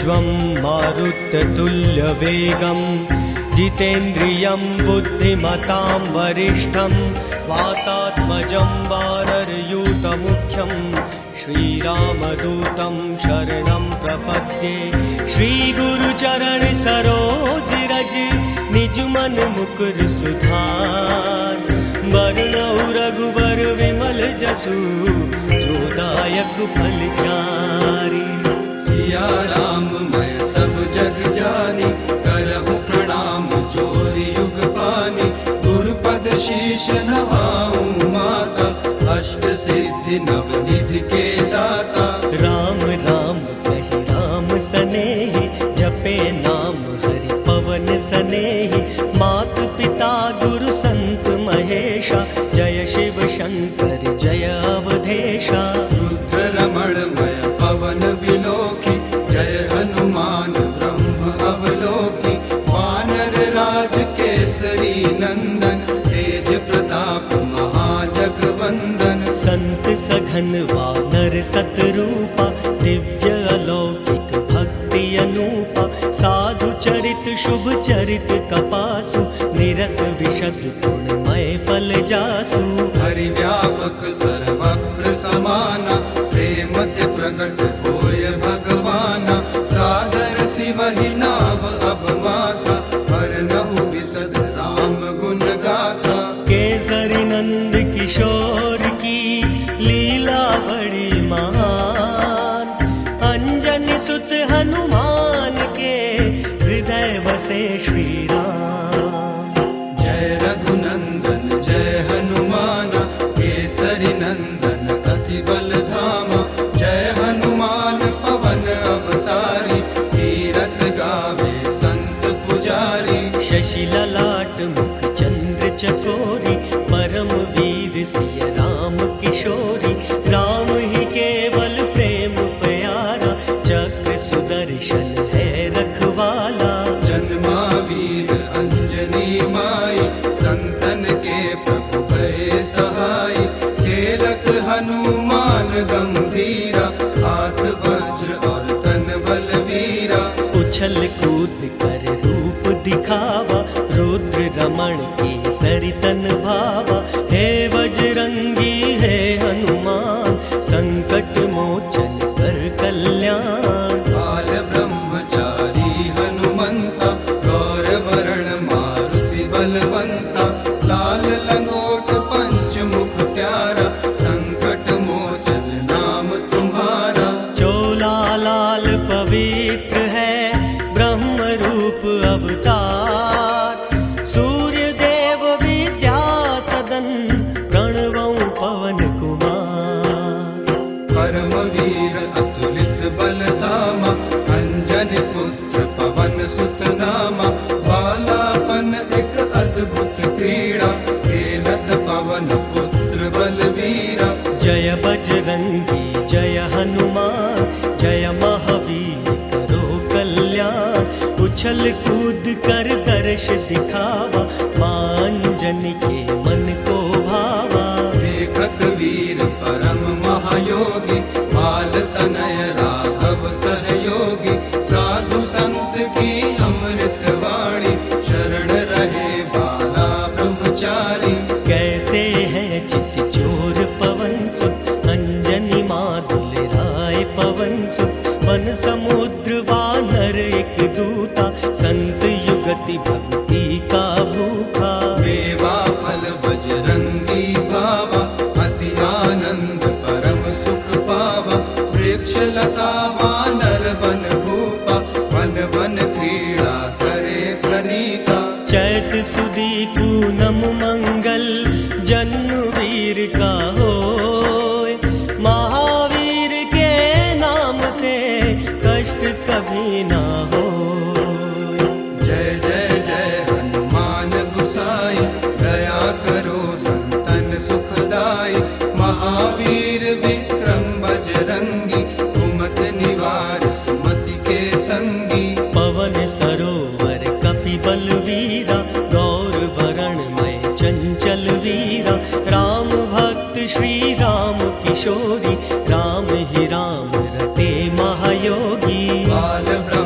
तेजस्विनावतीतमोजस्वी मारुततुल्यवेगं जितेन्द्रियं बुद्धिमतां वरिष्ठं वातात्मजं वानरयूथमुख्यं श्रीरामदूतं शरणं प्रपद्ये। श्रीगुरुचरण सरोज रज निज मन मुकुर सुधार वर्णौ रघुबर विमल जसु जोदायक फलचारी। सिया राम मैं सब जग जानी करहु प्रणाम जोरि युग पानी। गुरुपद शीश नवाऊं माता अष्ट सिद्धि नवनिधि के दाता। राम राम कहि राम सनेहि जपे नाम हरि पवन सनेहि। मात पिता गुरु संत महेशा जय शिव शंकर जय अवधेशा। रुद्र रमण मय पवन विलोकी जय हनुमान ब्रह्म अवलोकी। वानर राज केसरी नंदन तेज प्रताप महाजगवंदन। संत सघन वानर सतरूपा दिव्य अलौकिक भक्ति अनूपा। साधु चरित शुभ चरित कपासु निरस विशद गुणमय फल जासु। हरि व्यापक सर्वत्र समाना प्रेम ते प्रकट होय भगवाना। सादर शिवहि नाव अब माता वरनहु विशद राम गुण गाथा। केसरी नंद किशोर की लीला बड़ी महान। अंजनी सुत हनुमान के हृदय बसे श्री राम। जय रघुनंदन जय हनुमान केसरी नंदन अति बल धामा। जय हनुमान पवन अवतारी तीरथ गावे संत पुजारी। शशि ललाट मुख चंद्र चकोरी परम वीर सिया राम किशोरी। राम ही केवल प्रेम प्यारा चक्र सुदर्शन है रखवाला। जन्मावीर अंजनी माई संतन के प्रभु भय सहाय। खेलत हनुमान गंभीरा हाथ वज्र और तन बलवीरा। उछल कूद कर रूप दिखावा रुद्र रमण के सरितन भावा। हे बजरंगी है हनुमान संकट मोचन कर कल्याण। बाल ब्रह्मचारी हनुमंता गौर वरण मारुति बलवंता। लाल लंगोट पंच मुख प्यारा संकट मोचन नाम तुम्हारा। चोला लाल पवित्र है ब्रह्म रूप अवतार। सूर्य देव विद्या सदन प्रणवं पवन कुमार। परम वीर अतुलित बल धामा अंजनी पुत्र पवन सुत नामा। बालापन एक अद्भुत क्रीड़ा खेलत पवन पुत्र बलवीरा। जय बजरंगी जय हनुमान जय महावीर करो कल्याण। उछल कूद कर दर्श दिखावा मां अंजनी के मन को भावा। देखत वीर परम महायोगी बाल तनय राघव सहयोगी। साधु संत की अमृत वाणी शरण रहे बाला ब्रह्मचारी। कैसे हैं चित चोर पवन सुत अंजनी माधुल राय पवन सुत। वन समुद्र वानर एक दूता संत युगति भक्ति का भूखा। मेवा फल बजरंगी भावा अति आनंद परम सुख पावा। वृक्ष लता वानर वन भूपा वन वन क्रीड़ा करे प्रणीता। चैत सुदी पूनम मंगल जन्म वीर का होय। महावीर के नाम से कष्ट कभी ना हो। जय जय जय हनुमान गुसाई दया करो संतन सुखदाई। महावीर विक्रम बजरंगी कुमत निवार सुमति के संगी। पवन सरोवर कपि बलवीरा गौर वरण मय चंचल वीरा। राम भक्त श्री राम किशोरी राम ही राम रटे महायोगी। बाल ब्रह्म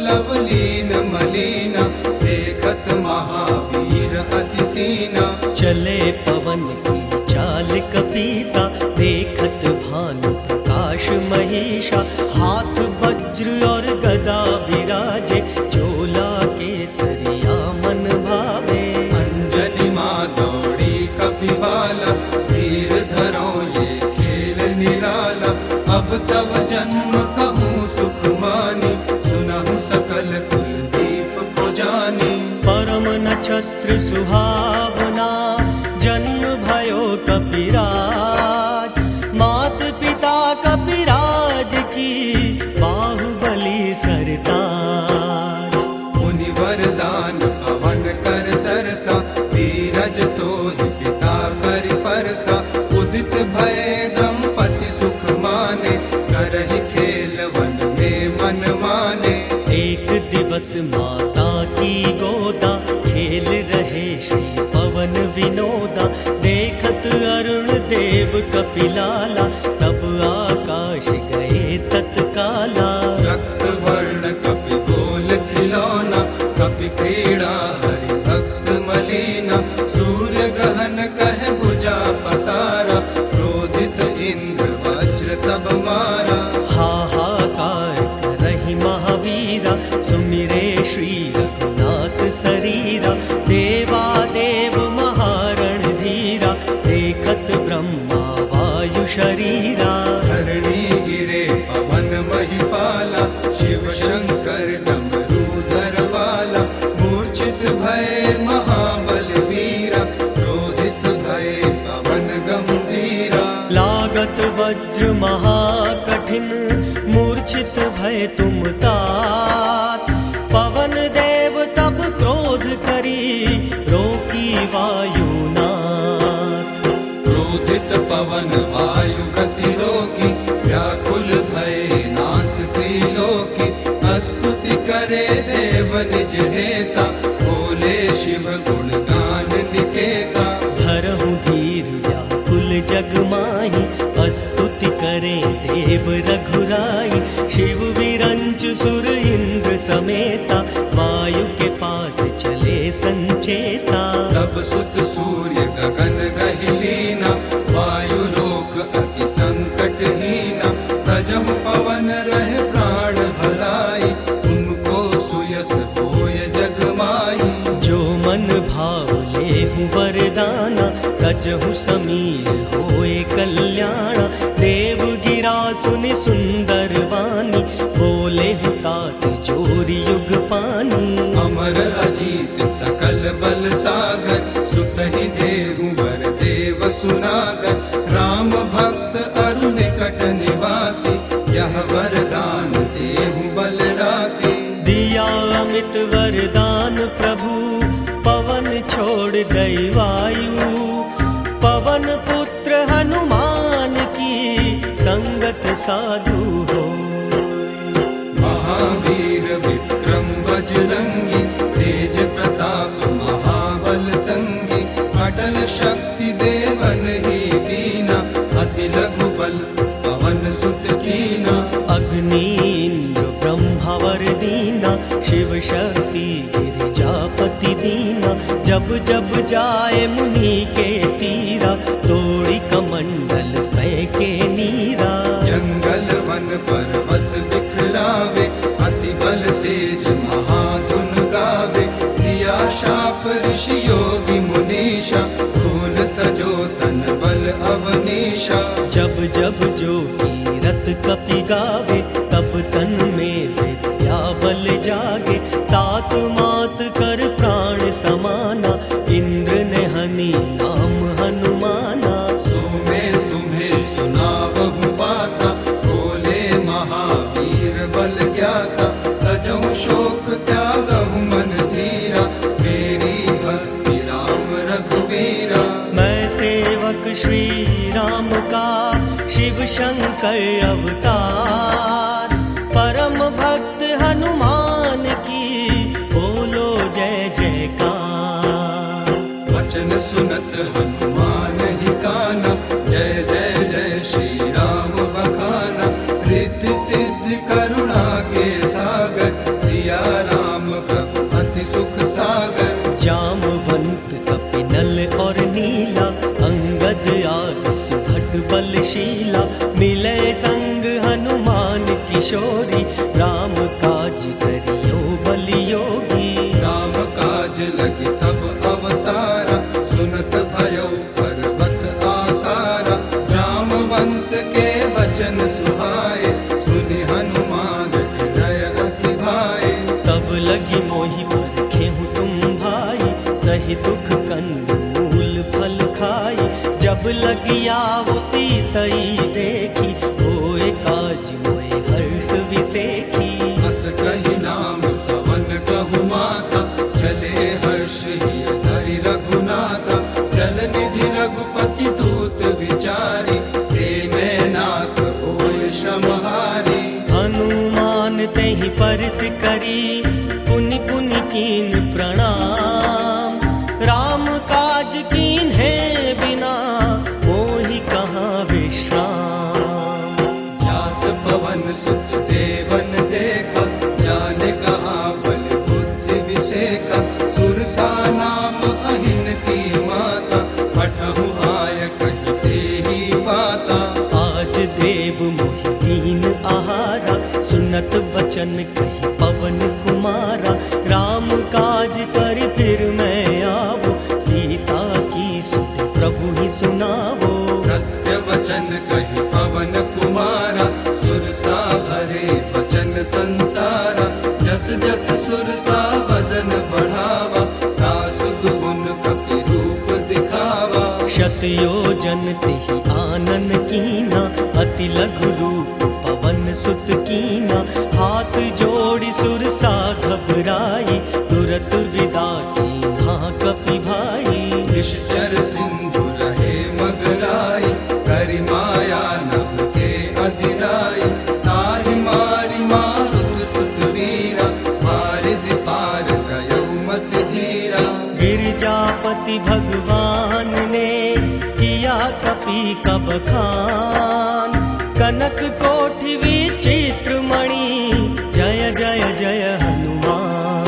लवलीन मलीना, देखत महावीर अतिसीना। चले पवन की चाल कपीसा, देखत भानु प्रकाश महेशा। हाथ वज्र और गदा विराजे, चोला केसरिया मन भावे। अंजनी माँ दौड़ी कपिबाला, धीर धरो ये खेल निराला। अब तब जन्म कहूँ सुख मानी, सुनहु सकल कुलदीप को जानी। परम नक्षत्र सुहावना, जन्म भयो कपिराज। मात पिता कपिराज की, बाहुबली सरताज। मुनि वरदान पवन कर तरसा, धीरज तो ही पिता कर परसा। उदित भय दंपति सुख माने, करहि खेल वन में मन माने। एक दिवस माता की गोदा, खेल रहे श्री पवन विनोदा। देखत अरुण देव कपिलाला, तब आकाश गए तत्काला। रक्त वर्ण कपि गोल खिलौना, कपि क्रीड़ा हरि भक्त मलीना। सूर्य गहन कह भुजा पसारा, क्रोधित इंद्र वज्र तब मारा। हाहाकार करहि महावीरा, सुमिरे श्री रघुनाथ शरीरा। देवा देव महारण धीरा, देखत ब्रह्मा वायु शरीरा। धरणी गिरे पवन महिपाला, शिव शंकर डमरूधर वाला। मूर्छित भय महाबल वीरा, क्रोधित भय पवन गंभीरा। लागत वज्र महाकठिन, मूर्छित भय तुम तात। पवन देव तब क्रोध करी, रोकी वायुनाथ। क्रोधित पवन वायु गति रोकी, व्याकुल भय नाथ त्रिलोकी। स्तुति करे देव निज हेता, बोले शिव गुण गान निकेता। धरहु धीर व्याकुल जग माही, स्तुति करें देव रघुराई। शिव विरंच सुर इंद्र समेता, वायु के पास चले संचेता। तब सुत सूर्य गगन गहिलीना, वायु रोक अति संकट हीना। तजम पवन रह प्राण भलाई, तुमको सुयस होय जग माई। जो मन भाव लेहु वरदाना, तजहु समीर होए कल्याणा। देव गिरा सुनि सुंदर वाणी, बोले तात जोरी युग पानी। अमर अजीत सकल बल सागर, सुत ही देहु वर देव सुनागर। राम भक्त अरु निकट निवासी, यह वरदान देहु बल राशि। दिया अमित वरदान प्रभु, पवन छोड़ दई वायु। पवन पुत्र हनुमान की, संगत साधु हो। महावीर विक्रम बजरंगी, तेज प्रताप महाबल संगी। अटल शक्ति देवन ही दीना, अति लघु बल पवन सुत कीना। अग्नि इंद्र ब्रह्मावर दीना, शिव शक्ति गिरिजापति दीना। जब जब जाए मुनि के तीरा, तोड़ी कमंडल फेंके नीरा। जंगल वन पर्वत बिखरावे, अति बल तेज महाधुन गावे। दिया शाप ऋषि योगी मुनीषा, भूल तजो तन बल अवनीशा। जब जब जो कीरत कपि गावे, तब तन में विद्या बल जागे। तात मात कर प्राण समाना, इंद्र ने हनि नाम हनुमाना। सो मैं तुम्हें सुनावहु बाता, बोले महावीर बल ज्ञाता। तजहु शोक त्यागहु मन धीरा, मेरी भक्ति राम रघुवीरा। मैं सेवक श्री राम का, शिव शंकर अवतार। परम भक्त हनुमान की, बोलो जय जयकार। वचन सुनत हनुमान ही काना, जय जय जय श्री राम बखाना। रिद्धि सिद्धि करुणा के सागर, सिया जामवंत कपिनल और नीला, अंगद आदि सुभट बलशीला, मिले संग हनुमान किशोरी, राम काज करियो बलियोगी। राम काज लगी तब अवतारा, सुनत भयो पर्वत आकारा, जामवंत के वचन सुहाए, सुनि हनुमान हृदय अति भाए। तब लगी मोहि पर खेहु तुम भाई, सही दुख कंद मूल फल खाई, जब लगी आवो सीतई देखी, होए काज मोए हर्ष विसेखी। हस कहि नाम सवन कहु माता, चले हर्ष ही धरि रघुनाथा, जल निधि रघुपति दूत विचारी, हे मैं नाथ होय श्रमहारी। हनुमान तेहि परस करी, पुनि पुनि कीन प्रणाम, राम काज कीन्हे बिना, मोहि कहाँ विश्राम। जात पवन सुत देवन देखा, जाने कहाँ बल बुद्धि विसेखा, सुरसा नाम अहिन की माता, पठहु आय कहि तेहि बाता। आज देव मोहि दीन आहारा, सुनत वचन कहि पवन कुमारा, राम काज कर फिर मैं आवो, सीता की सुत प्रभु ही सुनावो। सत्य वचन कहि पवन कुमारा, सुरसा भरे वचन संसारा, जस जस सुरसा वदन बढ़ावा, तासु दुगुन कपि रूप दिखावा। शतयोजन तेहि आनन कीना, अति लघु रूप पवन सुत कीना, हाथ जोड़ि सुरसा घबराई, तुरत विदा कीन्हा कपि भाई। निश्चर सिंधु रहे मगराई, करि माया नभ के अधिराई, ताहि मारि मारुत सुत वीरा, वारिधि पार गयो मति धीरा। गिरजापति भगवान ने किया कपि का बखान, कनक कोटि विचित्र मणि, जय जय जय हनुमान।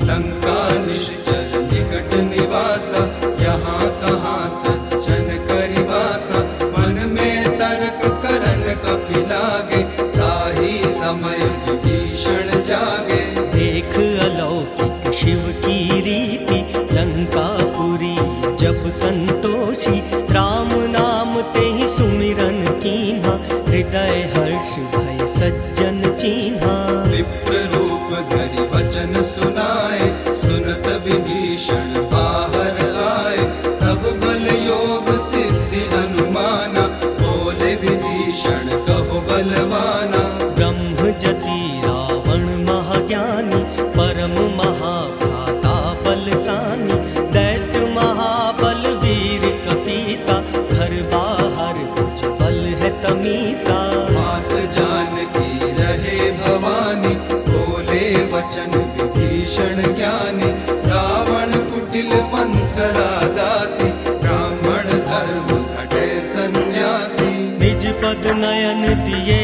लंका निश्चर निकट निवासा, यहाँ कहाँ सज्जन करिवासा, मन में तर्क करन कपि लागे, ताहि समय विभीषण जागे। देख अलौकिक शिव की रीति, लंकापुरी जब संतोषी, राम नाम तेहि सुमिरन कीन्हा, हृदय हर्ष भय सज्जन चीन्हा। विप्र रूप धरि वचन सुनाए, सुनत विभीषण बाहर आए, तब बल योग सिद्धि अनुमाना, बोले विभीषण कहो बलवाना। ब्रह्म जति रावण महाज्ञानी, परम महाभ्राता बलसानी, दैत्य महाबल वीर कपीसा, घर बाहर कुछ बल है तमीसा। मात जानकी रहे भवानी, बोले वचन विभीषण ज्ञानी, रावण कुटिल मंथरा दासी, ब्राह्मण धर्म घटे सन्यासी। निज पद नयन दिए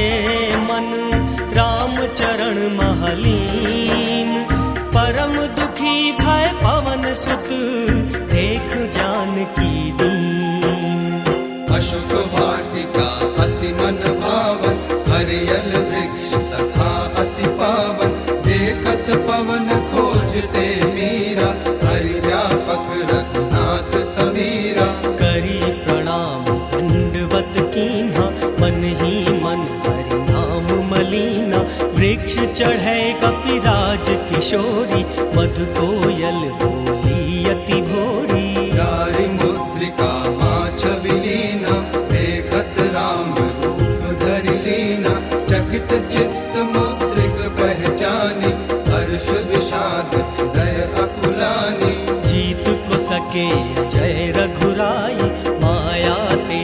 मन, राम चरण महलीन, परम दुखी भय पवन सुत, देख जानकी दीन। अशोक वाटिका अति मन भावन, हरियल वृक्ष सखा अति पावन, देखत पवन खोजते मीरा, हरि व्यापक रघुनाथ समीरा। करी प्रणाम दंडवत कीन्हा, मन ही मन हरि नाम मलीना, वृक्ष चढ़े कपिराज किशोरी, मधु कोयल बोली अति भोरी। यारि मुद्रिका माछ विलीना, देखत राम रूप धरि लीना, चकित चित्त मुद्रिक पहचानी, हर्ष विषाद हृदय अकुलानी। जीत को सके जय रघुराई, माया ते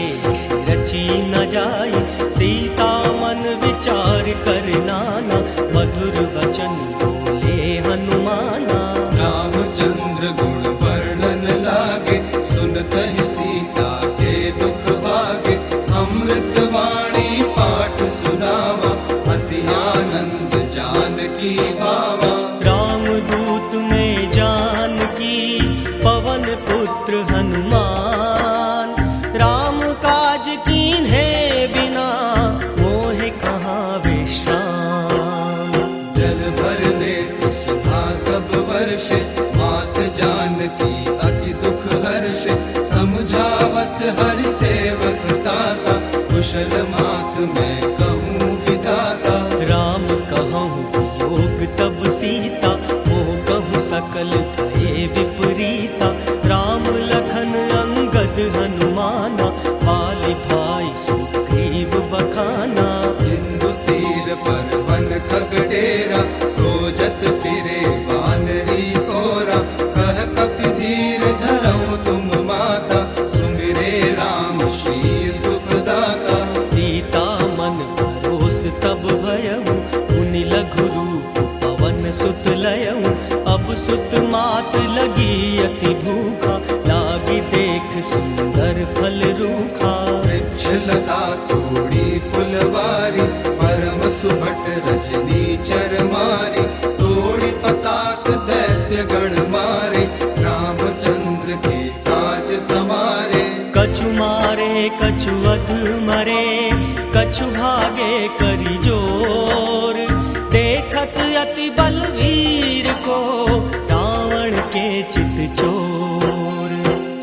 रची न जाई, सीता मन विचार कर नाना, मधुर वचन बोले हनुमाना। रामचंद्र गुण वर्णन लागे, सुनत ही सीता के दुख भागे, अमृत वाणी पाठ सुनावा, अति आनंद जानकी भावा। राम दूत में जानकी पुत्र हनुमान। राम काज कीन्हे बिना मोहे कहाँ विश्राम। जल भरने सुधा सब वर्ष मात जानकी अति दुख हर्ष। समझावत हरि सेवक ताता कुशल मात मैं कहूँ विधाता। राम कहूँ योग तब सीता मोह कहूँ सकल भये विपरीता। राम लखन अंगद हनुमाना पाली भाई सुग्रीव बखाना। सिंधु तीर पर वन खगडेरा खोजत फिरे वानरी ओरा। कह कपि धीर धरऊ तुम माता सुमिरे राम श्री सुखदाता। सीता मन परोस तब भयऊ मुनि लघु रूप पवन सुत लयऊ। अब सुत मात लगी अति भूखा लागी देख सुंदर फल रूखा। वृक्ष लता तोड़ी फुलवारी परम सुभट रजनी चर मारी। तोड़ी पताक दैत्य गण मारे रामचंद्र के काज समारे। कछु मारे कछु अध मरे कछु भागे करि जोर। देखत अति बलवीर को रावण के चित चोर।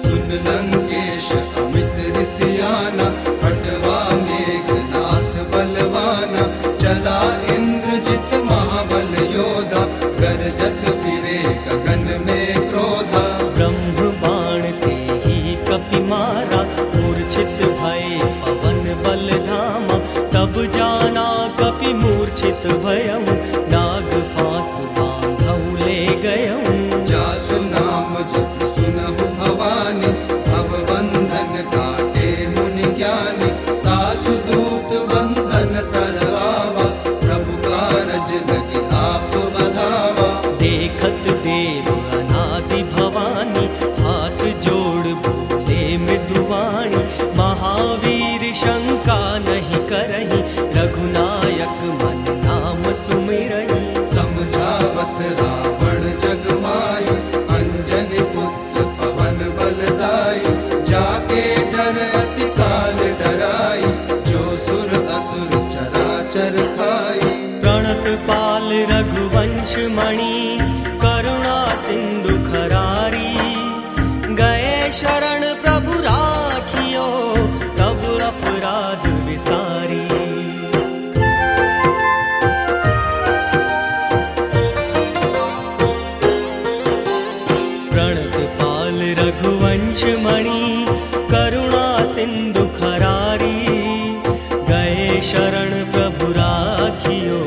सुन लंकेश अमित ऋषियाना हटवा मेघनाथ बलवाना। चला इंद्रजित महाबल योधा गरजत फिरे गगन में क्रोधा। ब्रह्म बाण ते ही कपि मारा मूर्छित भये पवन बल धामा। तब जाना कपि मूर्छित भयऊ नाग फांस बांधऊ ले गयऊ। जासु नाम जप सुनहु भवानी भव बंधन काटे मुनि ज्ञानी। तासु दूत बंधन तरवावा प्रभु कारज लगी आप बधावा। देखत देव अनादि भवानी हाथ जोड़ बोले मृदुवाणी। महावीर शंका नहीं करही रघुनायक मन नाम सुमिरही। समझावत रावण जग माई अंजनी पुत्र पवन बलदाई। जाके डर अति काल डराई जो सुर असुर चराचर खाई। प्रणत पाल रघुवंश मणि करुणा सिंधु खरारी। गए शरण प्रभु राखियो तब अपराध विसारी। प्रणत पाल रघुवंश मणि करुणा सिंधु खरारी। गए शरण प्रभु राखियो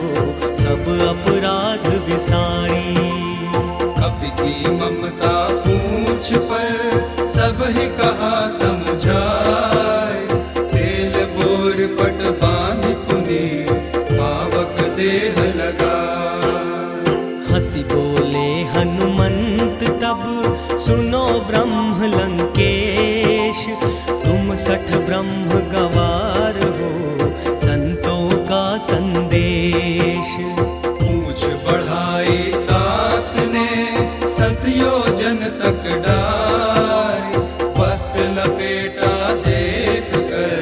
सब अपराध विसारी। कपि की ममता पूछ पर सब ही कहा समझाए। तेल बोर पट बांध पुनि पावक देह लगा। हंसी बोले हनुमंत तब सुनो ब्रह्म लंकेश। तुम 60 ब्रह्म गवार हो संतों का संदेश। पूछ बढ़ाई तात ने 7 योजन तक डारी। वस्त्र लपेटा देख कर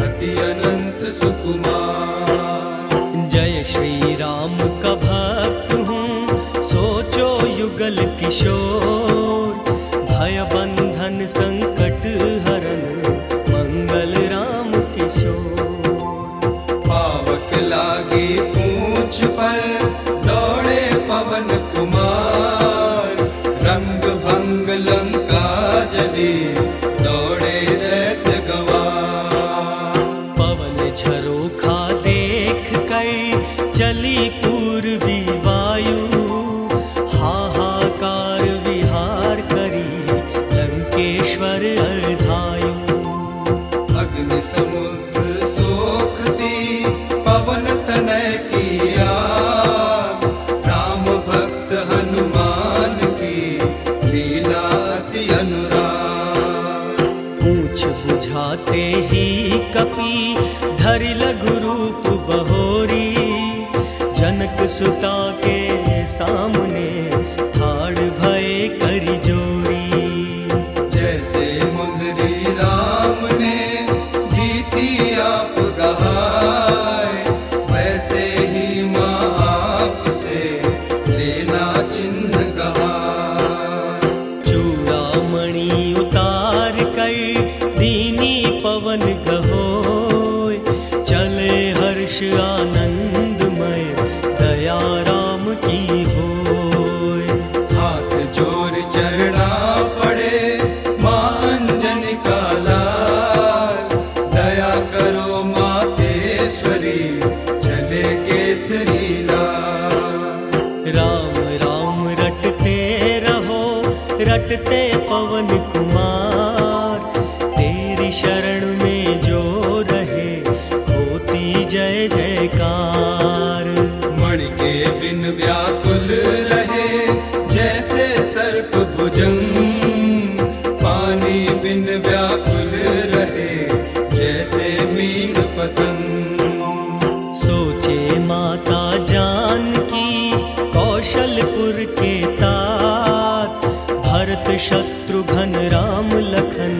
अति अनंत सुकुमार। जय श्री राम का भक्त हूँ सोचो युगल किशोर। भय बंधन संकट हरन मंगल राम किशोर। पावक लागी पूछ पर दौड़े पवन कुमार। रंग भंग लंका जली दौड़े दैत्य गवार। पवन झरोखा देख कर चली पूर्वी वायु। हाहाकार विहार करी लंकेश्वर अर्धायु। अग्नि समुद्र सोखती पवन तनय की आग। राम भक्त हनुमान की लीला अति अनुराग। पूछ बुझाते ही कपि धरि लघु रूप बहोरी। जनक सुता के सामने ठाड़ भय करि जोरी। रटते पवन कुमार। तेरी शरण में जो रहे होती जय जयकार। मणि के बिन व्याकुल रहे जैसे सर्प भुजंग, पानी बिन व्याकुल रहे जैसे मीन पतंग। सोचे माता जानकी कौशलपुर के तात, भरत शत्रुघ्न राम लखन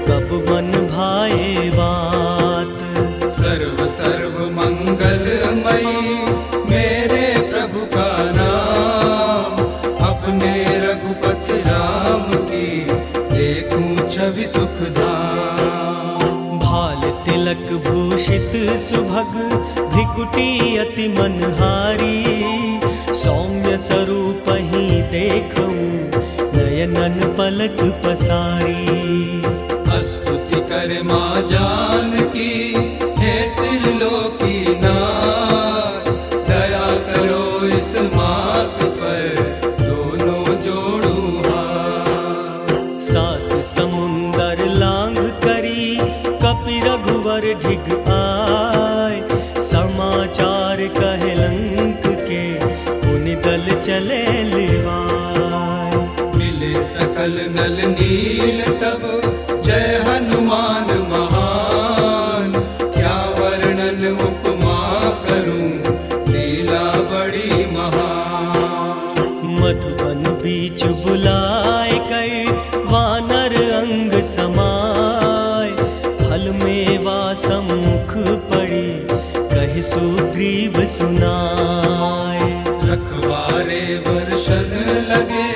कब मन भाए बात। सर्व सर्व मंगलमयी मेरे प्रभु का नाम, अपने रघुपति राम की देखूं छवि सुखधाम। भाल तिलक भूषित सुभग भृकुटी अति मनहारी, सौम्य स्वरूप ही देखूं नयनन पलक पसारी। स्तुति करे माँ जानकी हे त्रिलोकी नाथ, दया करो इस मात पर दोनों जोड़ू हाथ। सात समुंदर लांघ करी कपि रघुवर ढिग आय, समाचार कहे लंक के पुनि दल चले लिवाय। मिले सकल नल नील तब जय हनुमान महान, क्या वर्णन उपमा करूं लीला बड़ी महान। मधुबन बीच बुलाए कर वानर अंग समाय, फल मेवा सम्मुख पड़ी कहि सुग्रीव सुनाय। रखवारे वर्षन लगे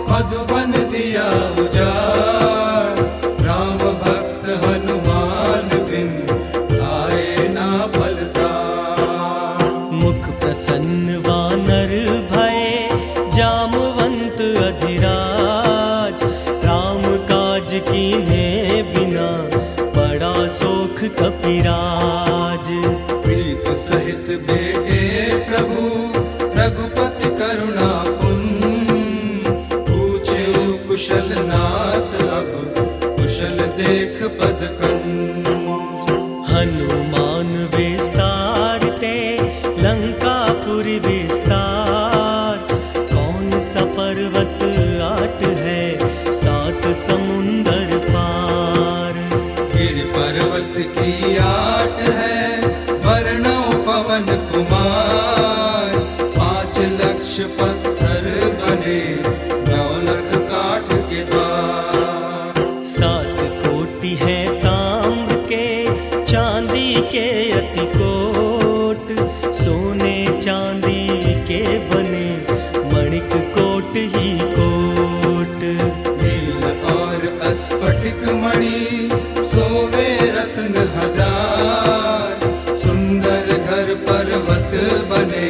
मधुबन दिया उजाड़, राम भक्त हनुमान बिन आए ना फलदार। मुख प्रसन्न वानर भये जामवंत अधिराज, राम काज कीन्हे बिना बड़ा शोक कपिराज। प्रीत सहित बेटे प्रभु रघुपति करुणा पुंज, पूछे कुशल नाथ अब कुशल देख पद कंज। हनुमान विस्तार ते लंकापुरी विस्तार, कौन सा पर्वत आट है सात समुंदर पार। गिर पर्वत की आट है वर्णो पवन कुमार, 5 लक्ष पत्थर बने 9 लख काठ के द्वार। 7 कोटि है ताम्र के चांदी के अति कोट, सोने चांदी के बने मणिक कोट ही कोट। नील और स्फटिक मणि सोवे रत्न हजार, सुंदर घर पर्वत बने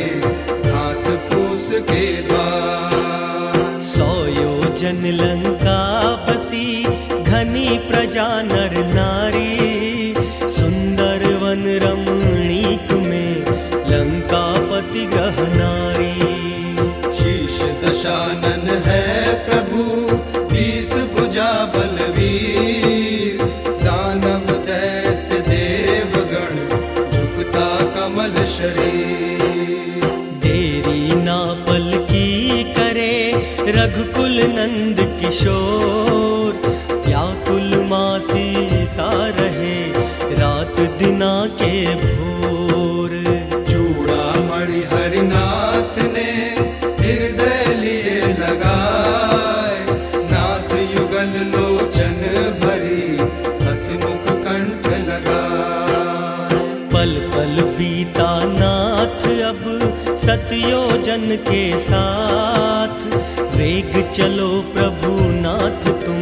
घास फूस के द्वार। 100 योजन लंका बसी घनी प्रजा नर नारी, सुंदर वन रमणीक में लंकापति ग्रह नारी। शीश दशानन है प्रभु 20 भुजा बलवीर, दानव दैत्य देवगण झुकता कमल शरीर। देरी ना पल की करे रघुकुल नंद किशोर, व्याकुल माँ सीता रहे रात दिना के भोर। चूड़ामणि हरिनाथ ने हृदय लिए लगाए, नाथ युगल लोचन भरी हसमुख कंठ लगाए। पल पल बीता नाथ अब सतयोजन के साथ, वेग चलो प्रभु नाथ तुम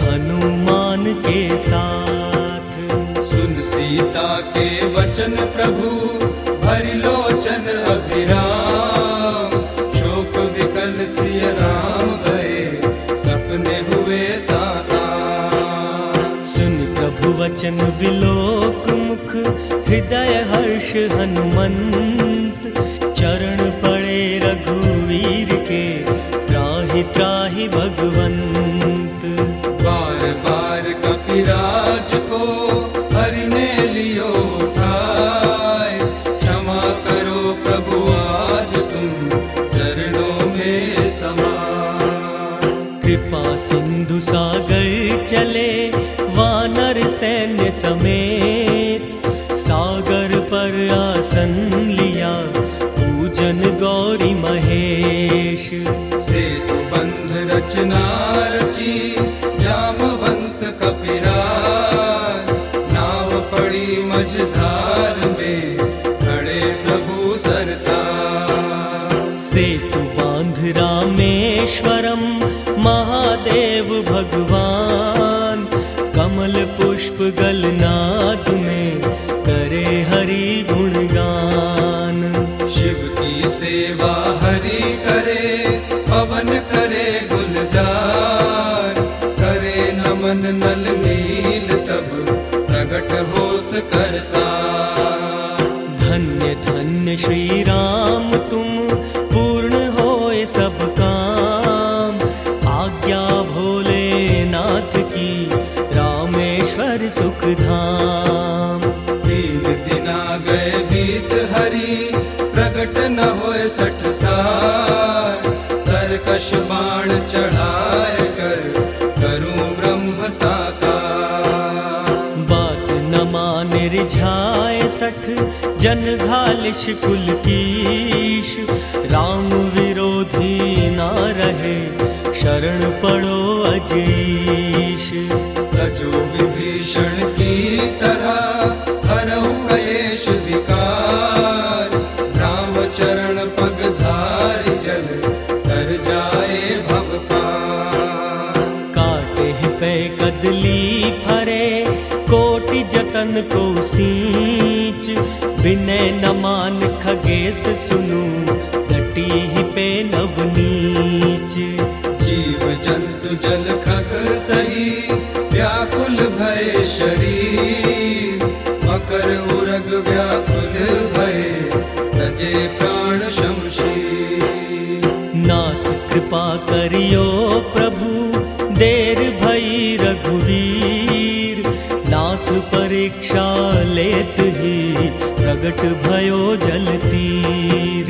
हनुमान के साथ। सुन सीता के वचन प्रभु भरि लोचन अभिराम, शोक विकल सिय राम गए सपने हुए साकार। सुन प्रभु वचन विलोक मुख हृदय हर्ष हनुमंत, चरण पड़े रघुवीर के त्राहि त्राहि त्राहि भगवंत। बार बार कपिराज को हरि ने लियो उठाए, क्षमा करो प्रभु आज तुम चरणों में समाए। कृपा सिंधु सागर चले वानर सैन्य समेत, सागर पर आसन लिया पूजन गौरी महेश। सेतु बंध रचना रची जामवंत कपिराज, नाव पड़ी मझधार में खड़े प्रभु सरताज। सेतु बांध रामेश्वरम महादेव भगवान, कमल पुष्प गलनाद में करे हरि गुणगान। शिव की सेवा हरि करे, पवन करे गुलजार, करे नमन नल नील तब प्रगट होत करता। धन्य धन्य श्री राम तुम, पूर्ण होए सब काम। आज्ञा भोलेनाथ की रामेश्वर सुख धाम। तीन दिन आ गए बीत हरि, प्रगट न होए 60 साल। तरकश बाण चढ़ाए कर करूं ब्रह्म साकार। बात न माने रिझाए 60 जन घालिश कुल कीश। राम विरोधी ना रहे शरण पड़ो अजीश। तजो विभीषण की तरह हरहु कलेश विकार। राम चरण पग धारि जल तर जाए भव पार। काटे पे कदली फरे कोटि जतन को सींच। विनय न मान खगेश सुनु, घटी ही पे नवनीच। जीव जंतु जल खग सही, व्याकुल भय शरीर। मकर उरग व्याकुल भय, तजे प्राण शमशीर। नाथ कृपा करियो प्रभु, देर भई रघुवीर। नाथ परीक्षा लेत ही, प्रगट भयो जल तीर।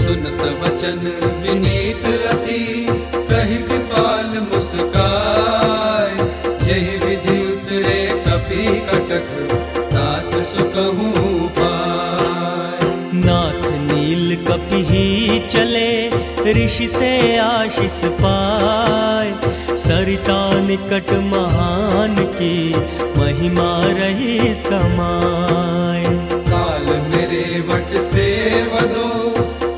सुनत वचन विनीत अति, कहि कृपाल मुस्काय। यही विधि उतरे कपि कटक, तात सुकहूँ पाय। नाथ नील कपि ही चले, ऋषि से आशीष पाय। सरिता निकट महान की, महिमा रही समाय। काल मेरे वट से वधो,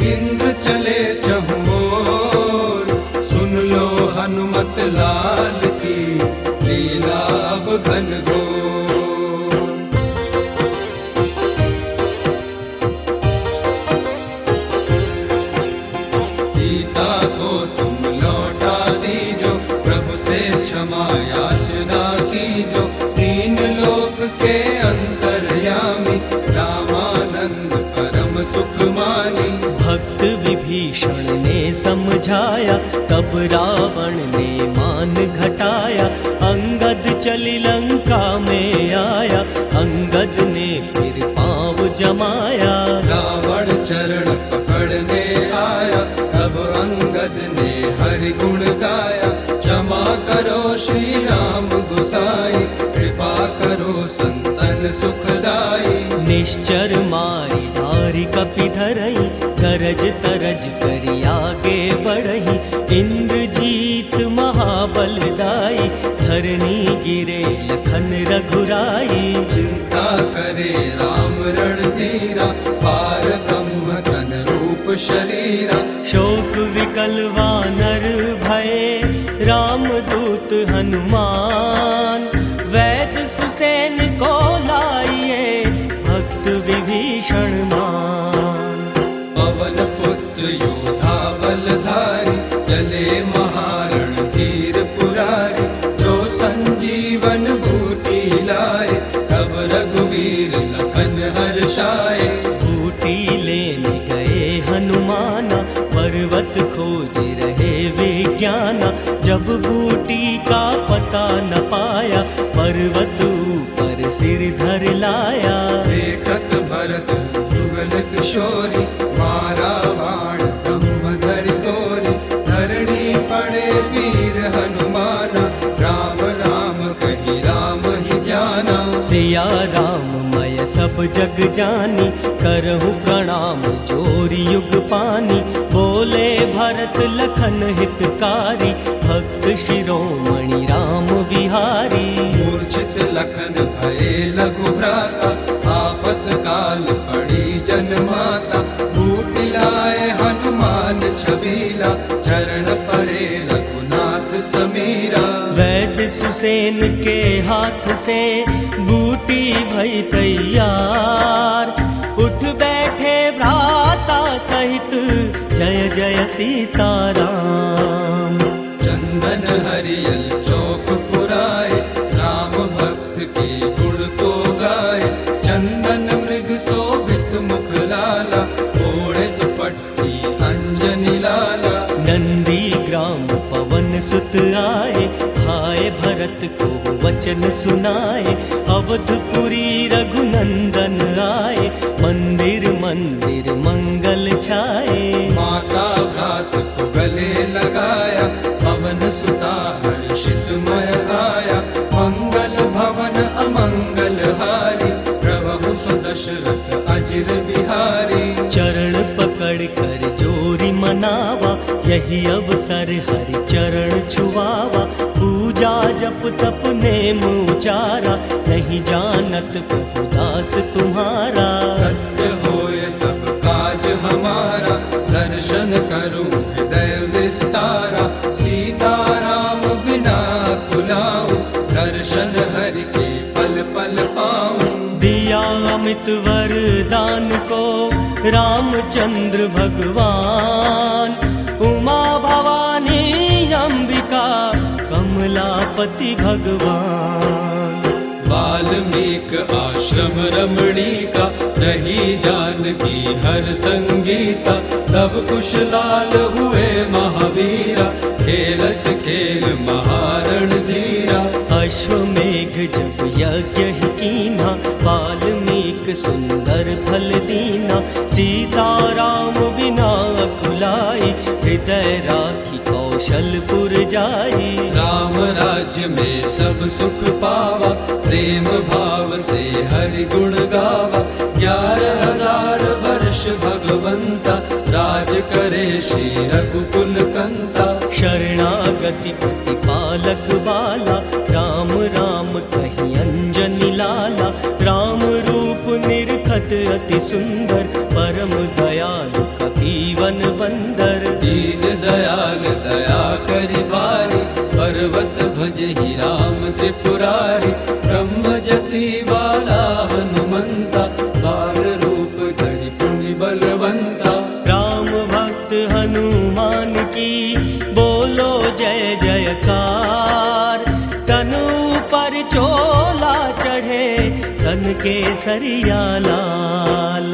इंद्र चले चहुओर। सुन लो हनुमत लाल की, लीला अब घनघोर। सीता को तुम लौटा दीजो, प्रभु से क्षमा याचना कीजो। तीन लोक के अंतर्यामी, रामानंद परम सुख मानी। भक्त विभीषण ने समझाया, तब रावण ने मान घटाया। अंगद चली लंका में आया, अंगद ने फिर पाँव जमाया। रावण चरण पकड़ने आया, तब अंगद ने हरि गुण गाया। क्षमा करो श्री राम गुसाई, कृपा करो संतन सुखदाई। निश्चर मारी धारी कपि धरई, गरज तरज करि आगे बढ़ई। इंद्रजीत महाबलदाई, धरनी गिरे लखन रघुराई। चिंता करे राम रणधीरा, पार ब्रह्म तन रूप शरीरा। शोक विकल वानर भये, रामदूत हनुमान। वैद सुसेन को लाइए, भक्त विभीषण मान। पवन पुत्र योधा बलधारी, चले महारण धीर पुरारी। जो संजीवन बूटी लाए, तब रघुवीर लखन हर्षाए। बूटी लेने गए हनुमाना, पर्वत खोज रहे विज्ञान। बूटी का पता न पाया, पर्वत ऊपर सिर धर लाया। देखत भरत युगल किशोरी, मारा बाण ब्रह्मधर तोरी। धरणी पड़े वीर हनुमान, राम राम कही राम ही ध्याना। सिया राम मैं सब जग जानी, करहु प्रणाम जोरि युग पानी। बोले भरत लखन हितकारी, भक्त शिरोमणि राम बिहारी। मूर्छित लखन भये लघु भ्राता, आपत काल पड़ी जन माता। बूटी लाए हनुमान छबीला, चरण परे रघुनाथ समीरा। वैद्य सुसेन के हाथ से बूटी भई तैयार, उठ बैठे भ्राता सहित जय जय सीताराम। चंदन हरियल चौक पुराए, राम भक्त के गुण को गाए। चंदन मृग शोभित मुख लाला, ओढ़े दुपट्टी अंजनी लाला। नंदी ग्राम पवन सुत आए, भाई भरत को वचन सुनाए। अवधपुरी रघुनंदन आए, मंदिर मंदिर मंगल छाए। माता भ्रात को गले लगाया, पवन सुता हर्षित मय आया। मंगल भवन अमंगल हारी, प्रभु सुदशरथ अजिर बिहारी। चरण पकड़ कर जोरी मनावा, यही अवसर हरि चरण छुआवा। पूजा जप तप नेम उचारा, नहीं जानत प्रभु दास तुम्हारा। सत्य होय सब काज हमारा, दर्शन करूं हृदय विस्तारा। सीता राम बिना कुलाऊं, दर्शन हरि के पल पल पाऊं। दिया अमित वरदान को रामचंद्र भगवान, उमा भवानी अंबिका कमलापति भगवान। वाल्मीकि आश्रम रमणीका, रही जानकी हर संगीता। तब कुशलाल हुए महावीरा, खेलत खेल महारण धीरा। अश्वमेघ जब यज्ञ ही कीन्हा, वाल्मीकि सुंदर फल दीना। सीता राम बिना अकुलाई, हृदय राखी कौशलपुर जाई। राम राज्य में सब सुख पावा, प्रेम भाव से हरि गुण गावा। 11,000 वर्ष भगवंता, राज करे श्री रघुकुल कंता। शरणागति प्रतिपालक बाला, राम राम कहीं अंजनी लाला। राम रूप निरखत अति सुंदर, परम दयालु कपीवन बंदर। दीन दयाल दया करि भारी, पर्वत भजहि राम त्रिपुरारी। ब्रह्म जति बाला हनुमंता, बाल रूप धरि पुनि बलवंता। राम भक्त हनुमान की बोलो जय जयकार। तनु पर चोला चढ़े, तन के सरिया लाल।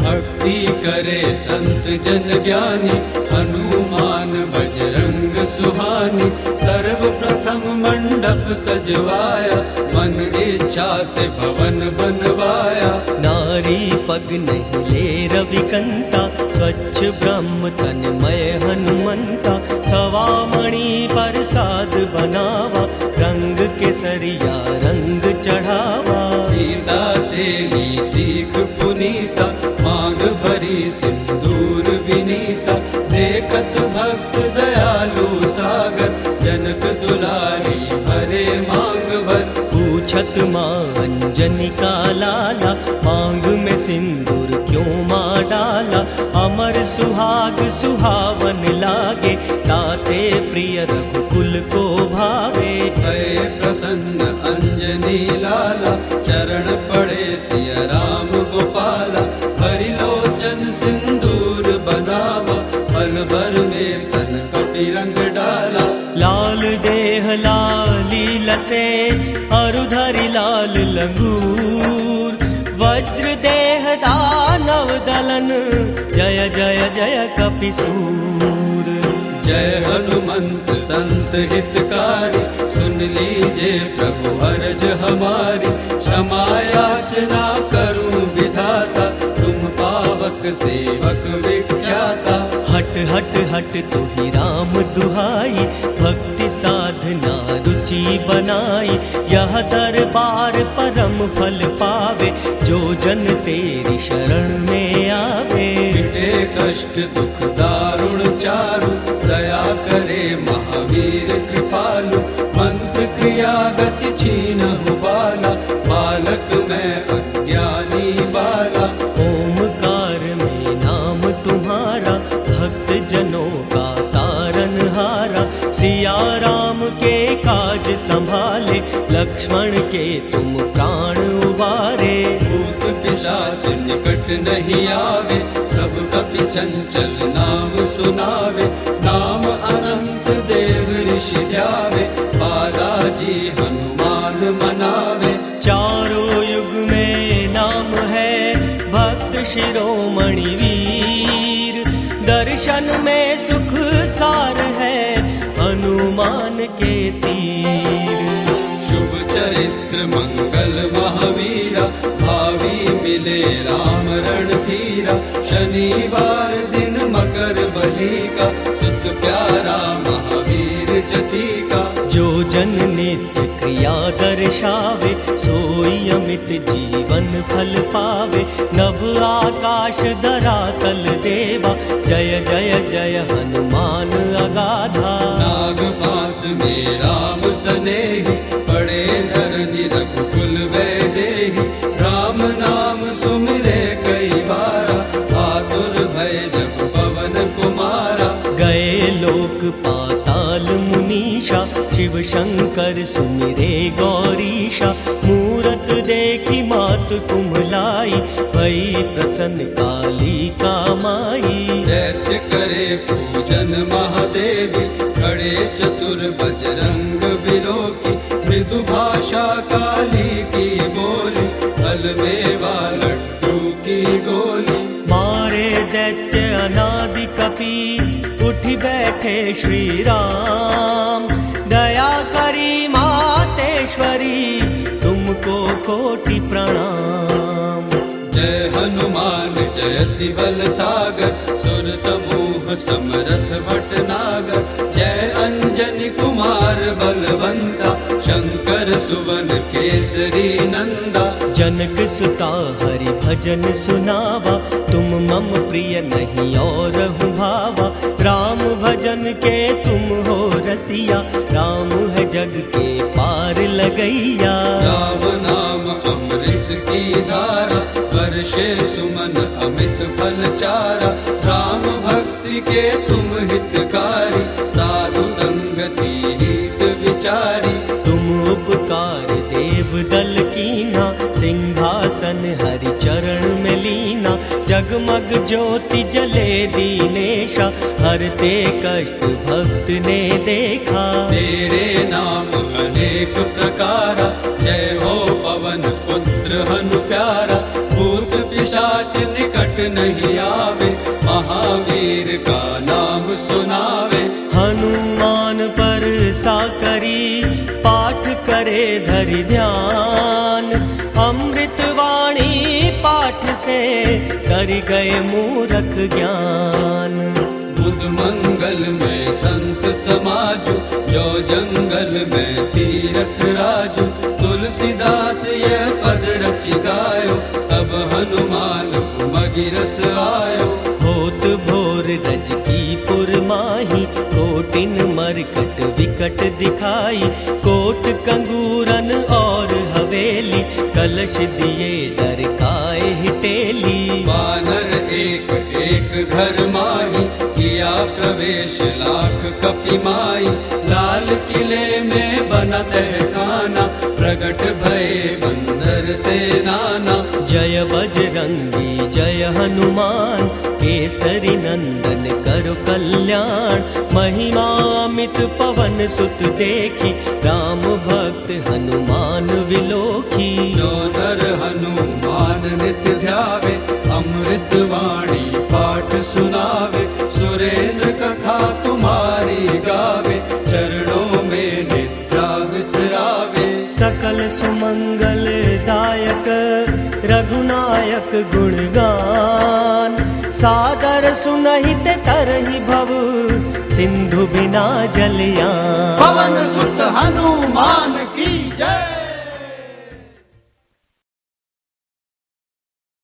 भक्ति करे संत जन ज्ञानी, हनुमान बजरंग सुहानी। सर्वप्रथम मंडप सजवाया, मन इच्छा से भवन बनवाया। नारी पग नहीं ले रविकंता, स्वच्छ ब्रह्म तन्मय हनुमंता। सवा मणि प्रसाद बनावा, रंग केसरिया रंग चढ़ावा। सीता से ली सीख पुनीता, मांग भरी सिंदूर विनीता। देखत भक्त दयालु सागर, जनक दुलारी भरे मांग भर। पूछत माँ अंजनी का लाला, मांग में सिंदूर क्यों माँ डाला। अमर सुहाग सुहावन लागे, ताते प्रिय रघुकुल को भावे। भय प्रसन्न अंजनी लाला, चरण पड़े सिया राम गोपाला। हरि लोचन सिंदूर बनावा, पल भर में तन कपि रंग डाला। लाल देह लाली लसे, अरुधरि लाल लंगूर। वज्र देह दानव दलन, जय जय जय कपिसूर। जय हनुमंत संत हितकारी, सुन लीजिए प्रभु हरज हमारी। क्षमा याचना करूं विधाता, तुम पावक सेवक विख्याता। हट हट हट तू ही राम दुहाई, भक्ति साधना रुचि बनाई। यह दरबार परम फल पावे, जो जन तेरी शरण में आवे। मिटे कष्ट दुख दारुण चारु, दया करे महावीर कृपालु। मंत्र क्रिया गति छीनहु बाला, बालक मैं अज्ञानी बाला। ओमकार में नाम तुम्हारा, भक्त जनों का तारनहारा। सिया राम के काज संभाले, लक्ष्मण के तुम प्राण उबारे। भूत पिशाच निकट नहीं आवे, प्रभु कपि चंचल नाम सुनावे। नाम अनंत देव ऋषि ध्यावे, बालाजी हनुमान मनावे। चारों युग में नाम है भक्त शिरोमणि वीर। दर्शन में सुख सार है हनुमान के तीर। शुभ चरित्र मंगल महावीरा, भावी मिले राम रणधीरा। शनिवार दिन मकर बलि का, सुत प्यारा महावीर जति का। जो जन नित्य क्रिया दर्शावे, सोई अमित जीवन फल पावे। नभ आकाश धरातल देवा, जय जय जय हनुमान अगाधा। नाग पास में राम सनेही, बड़े धरनी रघुकुल वैदेही। राम नाम सुमिरे कई बारा, आतुर भय जब पवन कुमारा। गए लोक पाताल मुनीषा, शिव शंकर सुमिरे गौरीशा। मूरत देखी मात कुम्हलाई, भई प्रसन्न काली का माई। दैत्य करे पूजन महादेवी, खड़े चतुर बजरंग बिलोकी। मृदु भाषा काली की बोली, फल मेवा लड्डू की गोली। मारे दैत्य अनादि कपि, उठ बैठे श्री राम। दया करी मातेश्वरी, तुमको कोटि प्रणाम। जय हनुमान जयति बल सागर, सुर समूह समरथ भटनागर। जय अंजनी कुमार बलवंता, शंकर सुवन केसरी नंदा। जनक सुता हरि भजन सुनावा, तुम मम प्रिय नहीं और भावा। राम भजन के तुम हो रसिया, राम है जग के पार लगैया। राम नाम अमृत की धारा, वर्षे सुमन अमित फल चारा। राम भक्ति के तुम हितकारी, साधु संगति हित विचारी। तुम उपकार देव दल कीना, सिंहासन हरि चरण में लीना। जगमग ज्योति जले दीनेशा, हरते कष्ट भक्त ने देखा। तेरे नाम अनेक प्रकारा, जय हो पवन पुत्र हनु प्यारा। भूत पिशाच निकट नहीं आवे, महावीर का नाम सुनावे। हनुमान पर साकरी, पाठ करे धरि ध्यान। अमृत वाणी पाठ से, कर गए मूरख ज्ञान। बुध मंगल में संत समाजु, जो जंगल में तीरथ राजू। तुलसीदास ये पद रच गायो, तब हनुमान मगिरस आयो। होत भोर रज की पुरमाही, कोटिन मरकट विकट दिखाई। कोट कंगूरन और हवेली, कलश दिए डर काए हिटेली। वानर एक एक घर माही, किया प्रवेश लाख कपि माई। लाल किले में बना तहखाना, प्रगट भये बंदर से नाना। जय बजरंगी जय हनुमान, केसरी नंदन करो कल्याण। महिमा अमित पवन सुत देखी, राम भक्त हनुमान विलोकी। जो नर हनुमान नित्य ध्यावे, अमृत वाणी पाठ सुनावे। सुरेंद्र कथा तुम्हारी मंगलदायक रघुनायक गुणगान। सादर सुनहित तरहि भव सिंधु बिना जलयान। पवन